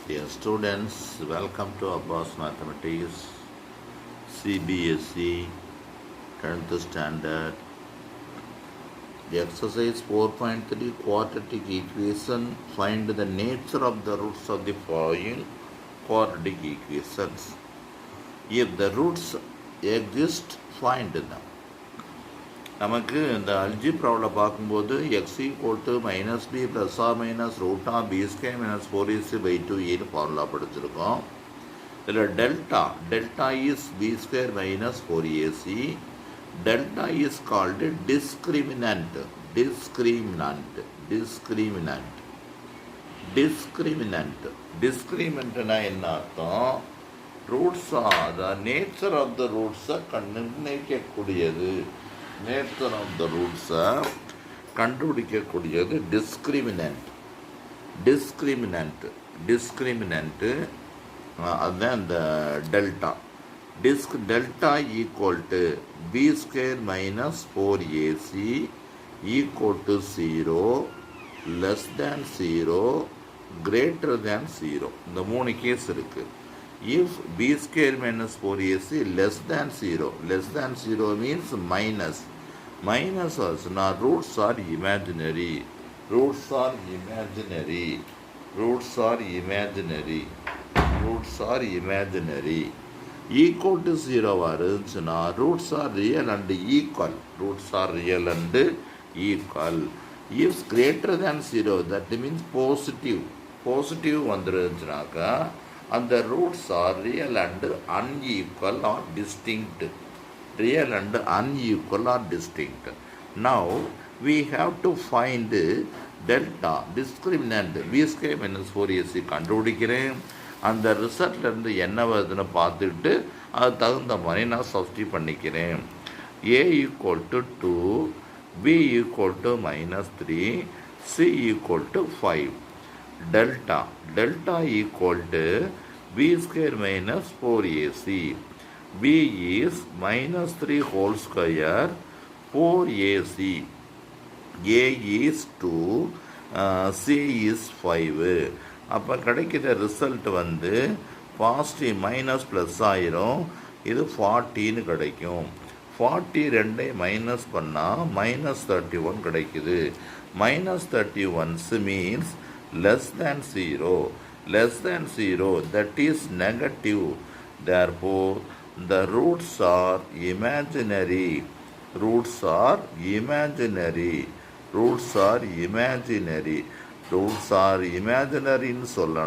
Dear students, welcome to Abbas Mathematics CBSE 10th standard. The exercise 4.3 quadratic equation. Find the nature of the roots of the following quadratic equations. If the roots exist, find them. நமக்கு இந்த அல்ஜிப்ராவில் பார்க்கும்போது X equal to minus B plus or minus root of B square minus 4ac/2a formula படிச்சிருக்கோம். இதில் delta is B square minus 4ac. Delta is called discriminant. டிஸ்கிரிமினன்ட்னா என்ன அர்த்தம்? Roots the nature of the ரூட்ஸை நிர்ணயிக்கக்கூடியது. நேச்சர் ஆஃப் த ரூட்ஸை கண்டுபிடிக்கக்கூடியது discriminant அதுதான் இந்த delta. Delta equal to B square minus 4ac equal to 0, less than 0, greater than 0. இந்த 3 கேஸ் இருக்குது. If b square minus 4ac less than 0 means minus also. Now roots are imaginary. Equal to 0 இருந்துச்சுன்னா roots are real and equal. If greater than 0, that means positive வந்துருந்துச்சுனாக்கா and the roots are real and unequal or distinct. Now we have to find delta discriminant b square minus 4ac கண்டுபிடிக்கிறேன். அந்த ரிசல்ட்லேருந்து என்ன வருதுன்னு பார்த்துட்டு அது தகுந்த மாதிரி நான் substitute பண்ணிக்கிறேன். a equal to 2, b equal to -3, c equal to 5. Delta equal to b square minus 4ac. b is -3 whole square 4ac. a is 2, c is 5. அப்போ கிடைக்கிற ரிசல்ட் வந்து பாசிட்டிவ் மைனஸ் ப்ளஸ் ஆயிரும். இது 40ன்னு கிடைக்கும். 42 மைனஸ் பண்ணால் -31 கிடைக்குது. -31 means less than 0, that is negative. Therefore the roots are imaginary. Roots are imaginary ன்னு சொல்லணும்.